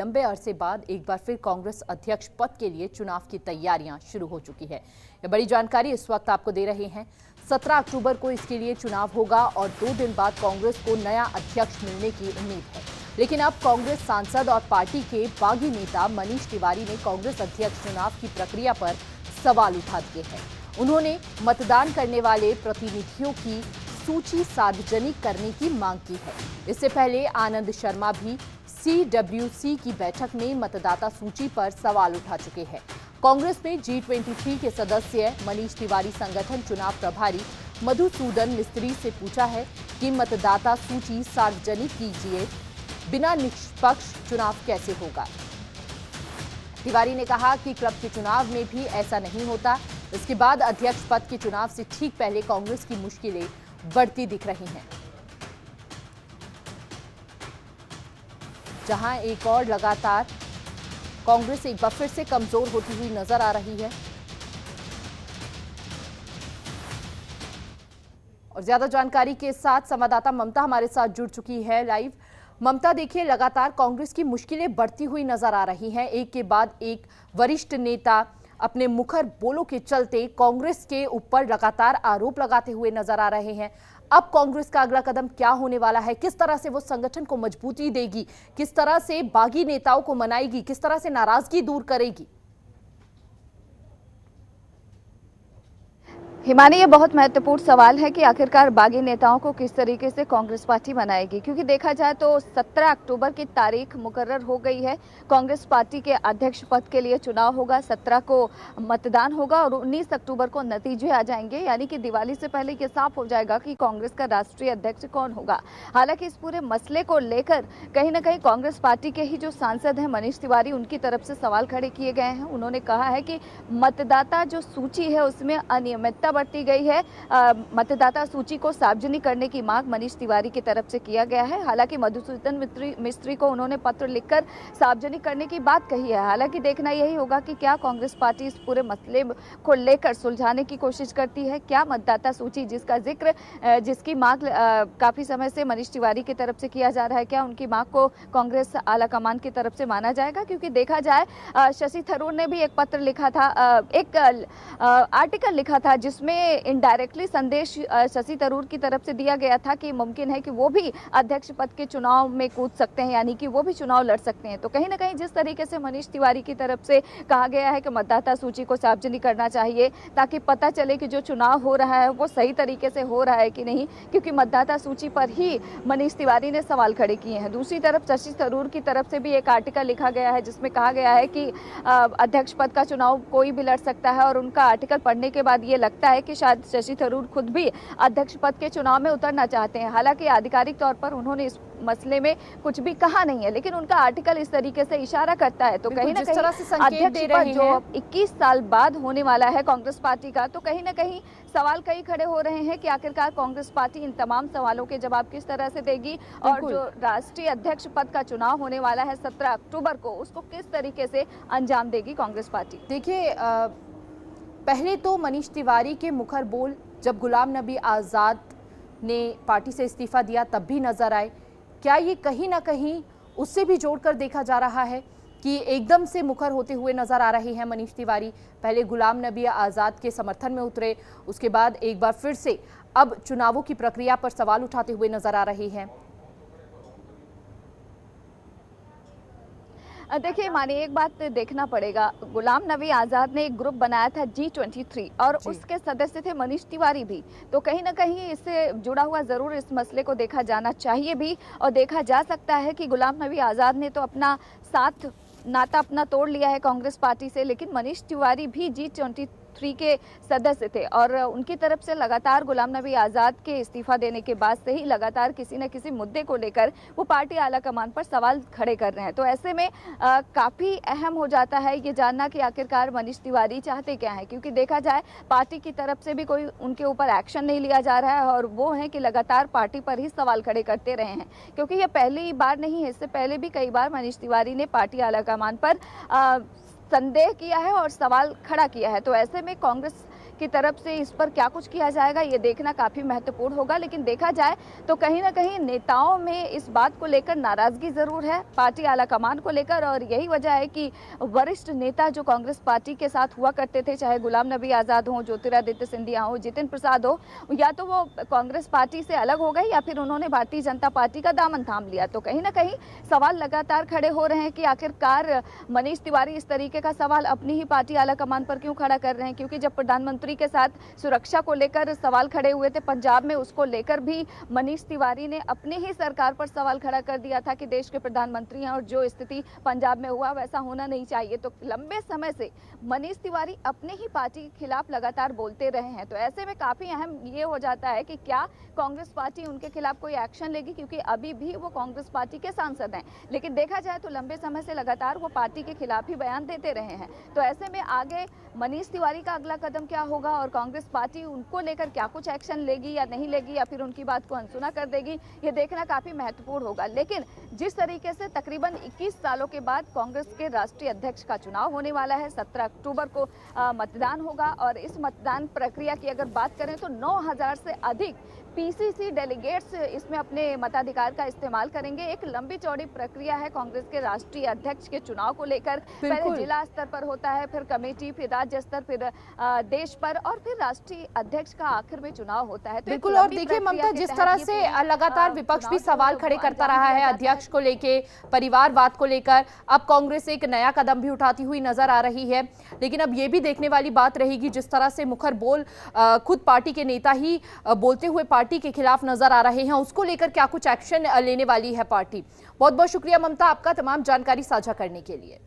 लंबे अरसे बाद एक बार फिर कांग्रेस अध्यक्ष पद के लिए चुनाव की तैयारियां शुरू हो चुकी है। यह बड़ी जानकारी इस वक्त आपको दे रहे हैं। 17 अक्टूबर को इसके लिए चुनाव होगा और 2 दिन बाद कांग्रेस को नया अध्यक्ष मिलने की उम्मीद है। लेकिन अब कांग्रेस सांसद और पार्टी के बागी नेता मनीष तिवारी ने कांग्रेस अध्यक्ष चुनाव की प्रक्रिया पर सवाल उठा दिए हैं। उन्होंने मतदान करने वाले प्रतिनिधियों की सूची सार्वजनिक करने की मांग की है। इससे पहले आनंद शर्मा भी CWC की बैठक में मतदाता सूची पर सवाल उठा चुके हैं। कांग्रेस में G23 के सदस्य मनीष तिवारी संगठन चुनाव प्रभारी मधुसूदन मिस्त्री से पूछा है कि मतदाता सूची सार्वजनिक कीजिए, बिना निष्पक्ष चुनाव कैसे होगा। तिवारी ने कहा कि क्लब के चुनाव में भी ऐसा नहीं होता। इसके बाद अध्यक्ष पद के चुनाव से ठीक पहले कांग्रेस की मुश्किलें बढ़ती दिख रही हैं, जहां एक और लगातार कांग्रेस एक बार फिर से कमजोर होती हुई नजर आ रही है। और ज्यादा जानकारी के साथ संवाददाता ममता हमारे साथ जुड़ चुकी है लाइव। ममता, देखिए लगातार कांग्रेस की मुश्किलें बढ़ती हुई नजर आ रही हैं। एक के बाद एक वरिष्ठ नेता अपने मुखर बोलों के चलते कांग्रेस के ऊपर लगातार आरोप लगाते हुए नजर आ रहे हैं। अब कांग्रेस का अगला कदम क्या होने वाला है? किस तरह से वो संगठन को मजबूती देगी? किस तरह से बागी नेताओं को मनाएगी? किस तरह से नाराजगी दूर करेगी? हिमानी, ये बहुत महत्वपूर्ण सवाल है कि आखिरकार बागी नेताओं को किस तरीके से कांग्रेस पार्टी बनाएगी, क्योंकि देखा जाए तो 17 अक्टूबर की तारीख मुकर्रर हो गई है। कांग्रेस पार्टी के अध्यक्ष पद के लिए चुनाव होगा, 17 को मतदान होगा और 19 अक्टूबर को नतीजे आ जाएंगे। यानी कि दिवाली से पहले ये साफ हो जाएगा कि कांग्रेस का राष्ट्रीय अध्यक्ष कौन होगा। हालांकि इस पूरे मसले को लेकर कहीं ना कहीं कांग्रेस पार्टी के ही जो सांसद हैं मनीष तिवारी, उनकी तरफ से सवाल खड़े किए गए हैं। उन्होंने कहा है कि मतदाता जो सूची है उसमें अनियमितता बरती गई है। मतदाता सूची को सार्वजनिक करने की मांग मनीष तिवारी की तरफ से किया गया है। हालांकि मधुसूदन मिस्त्री को उन्होंने पत्र लिखकर सार्वजनिक करने की बात कही है। हालांकि देखना यही होगा कि क्या कांग्रेस पार्टी इस पूरे मसले को लेकर सुलझाने की कोशिश करती है। क्या मतदाता सूची जिसका जिक्र जिसकी मांग काफी समय से मनीष तिवारी की तरफ से किया जा रहा है, क्या उनकी मांग को कांग्रेस आलाकमान की तरफ से माना जाएगा? क्योंकि देखा जाए शशि थरूर ने भी एक पत्र लिखा था, एक आर्टिकल लिखा था जिसमें इनडायरेक्टली संदेश शशि थरूर की तरफ से दिया गया था कि मुमकिन है कि वो भी अध्यक्ष पद के चुनाव में कूद सकते हैं, यानी कि वो भी चुनाव लड़ सकते हैं। तो कहीं ना कहीं जिस तरीके से मनीष तिवारी की तरफ से कहा गया है कि मतदाता सूची को सार्वजनिक करना चाहिए ताकि पता चले कि जो चुनाव हो रहा है वो सही तरीके से हो रहा है कि नहीं, क्योंकि मतदाता सूची पर ही मनीष तिवारी ने सवाल खड़े किए हैं। दूसरी तरफ शशि थरूर की तरफ से भी एक आर्टिकल लिखा गया है जिसमें कहा गया है कि अध्यक्ष पद का चुनाव कोई भी लड़ सकता है और उनका आर्टिकल पढ़ने के बाद ये लगता है कि शायद शशि थरूर खुद भी अध्यक्ष पद के चुनाव में उतरना चाहते हैं। हालांकि आधिकारिक तौर पर उन्होंने इस मसले में कुछ भी कहा नहीं है, लेकिन उनका आर्टिकल इस तरीके से इशारा करता है। तो कहीं ना कहीं अध्यक्ष पद जो 21 साल बाद होने वाला है कांग्रेस पार्टी का, तो कहीं ना कहीं सवाल कई खड़े हो रहे हैं कि आखिरकार कांग्रेस पार्टी इन तमाम सवालों के जवाब किस तरह से देगी और जो राष्ट्रीय अध्यक्ष पद का चुनाव होने वाला है 17 अक्टूबर को, उसको किस तरीके से अंजाम देगी कांग्रेस पार्टी। देखिए, पहले तो मनीष तिवारी के मुखर बोल जब गुलाम नबी आज़ाद ने पार्टी से इस्तीफा दिया तब भी नजर आए। क्या ये कहीं ना कहीं उससे भी जोड़कर देखा जा रहा है कि एकदम से मुखर होते हुए नजर आ रहे हैं मनीष तिवारी? पहले गुलाम नबी आज़ाद के समर्थन में उतरे, उसके बाद एक बार फिर से अब चुनावों की प्रक्रिया पर सवाल उठाते हुए नजर आ रहे हैं। देखिए मानी, एक बात देखना पड़ेगा, गुलाम नबी आज़ाद ने एक ग्रुप बनाया था G23 और उसके सदस्य थे मनीष तिवारी भी। तो कहीं ना कहीं इससे जुड़ा हुआ जरूर इस मसले को देखा जाना चाहिए भी। और देखा जा सकता है कि गुलाम नबी आज़ाद ने तो अपना साथ नाता अपना तोड़ लिया है कांग्रेस पार्टी से, लेकिन मनीष तिवारी भी G23 के सदस्य थे और उनकी तरफ से लगातार गुलाम नबी आज़ाद के इस्तीफा देने के बाद से ही लगातार किसी न किसी मुद्दे को लेकर वो पार्टी आलाकमान पर सवाल खड़े कर रहे हैं। तो ऐसे में काफ़ी अहम हो जाता है ये जानना कि आखिरकार मनीष तिवारी चाहते क्या हैं, क्योंकि देखा जाए पार्टी की तरफ से भी कोई उनके ऊपर एक्शन नहीं लिया जा रहा है और वो है कि लगातार पार्टी पर ही सवाल खड़े करते रहे हैं। क्योंकि ये पहली बार नहीं है, इससे पहले भी कई बार मनीष तिवारी ने पार्टी आलाकमान पर संदेह किया है और सवाल खड़ा किया है। तो ऐसे में कांग्रेस की तरफ से इस पर क्या कुछ किया जाएगा ये देखना काफ़ी महत्वपूर्ण होगा। लेकिन देखा जाए तो कहीं ना कहीं नेताओं में इस बात को लेकर नाराजगी ज़रूर है, पार्टी आलाकमान को लेकर, और यही वजह है कि वरिष्ठ नेता जो कांग्रेस पार्टी के साथ हुआ करते थे, चाहे गुलाम नबी आज़ाद हो, ज्योतिरादित्य सिंधिया हो, जितिन प्रसाद हो, या तो वो कांग्रेस पार्टी से अलग हो गए या फिर उन्होंने भारतीय जनता पार्टी का दामन थाम लिया। तो कहीं ना कहीं सवाल लगातार खड़े हो रहे हैं कि आखिरकार मनीष तिवारी इस तरीके का सवाल अपनी ही पार्टी आलाकमान पर क्यों खड़ा कर रहे हैं, क्योंकि जब प्रधानमंत्री के साथ सुरक्षा को लेकर सवाल खड़े हुए थे पंजाब में, उसको लेकर भी मनीष तिवारी ने अपनी ही सरकार पर सवाल खड़ा कर दिया था कि देश के प्रधानमंत्री हैं और जो स्थिति पंजाब में हुआ वैसा होना नहीं चाहिए। तो लंबे समय से मनीष तिवारी अपने ही पार्टी के खिलाफ लगातार बोलते रहे हैं। तो ऐसे में काफी अहम ये हो जाता है कि क्या कांग्रेस पार्टी उनके खिलाफ कोई एक्शन लेगी, क्योंकि अभी भी वो कांग्रेस पार्टी के सांसद हैं। लेकिन देखा जाए तो लंबे समय से लगातार वो पार्टी के खिलाफ ही बयान देते रहे हैं। तो ऐसे में आगे मनीष तिवारी का अगला कदम क्या होगा और कांग्रेस पार्टी उनको लेकर क्या कुछ एक्शन लेगी या नहीं लेगी, या फिर उनकी बात को अनसुना कर देगी, ये देखना काफी महत्वपूर्ण होगा। लेकिन जिस तरीके से तकरीबन 21 सालों के बाद कांग्रेस के राष्ट्रीय अध्यक्ष का चुनाव होने वाला है, 17 अक्टूबर को मतदान होगा, और इस मतदान प्रक्रिया की अगर बात करें तो 9000 से अधिक पीसीसी डेलीगेट्स इसमें अपने मताधिकार का इस्तेमाल करेंगे। एक लंबी चौड़ी प्रक्रिया है कांग्रेस के राष्ट्रीय अध्यक्ष के चुनाव को लेकर। पहले जिला स्तर पर होता है, फिर कमेटी, फिर राज्य स्तर, फिर देश पर, और फिर राष्ट्रीय अध्यक्ष का आखिर में चुनाव होता है। तो बिल्कुल, और देखिए ममता, जिस तरह से लगातार विपक्ष भी सवाल खड़े करता रहा है अध्यक्ष को लेके, परिवारवाद को लेकर, अब कांग्रेस एक नया कदम भी उठाती हुई नजर आ रही है। लेकिन अब ये भी देखने वाली बात रहेगी, जिस तरह से मुखर बोल खुद पार्टी के नेता ही बोलते हुए पार्टी के खिलाफ नजर आ रहे हैं, उसको लेकर क्या कुछ एक्शन लेने वाली है पार्टी। बहुत बहुत शुक्रिया ममता आपका तमाम जानकारी साझा करने के लिए।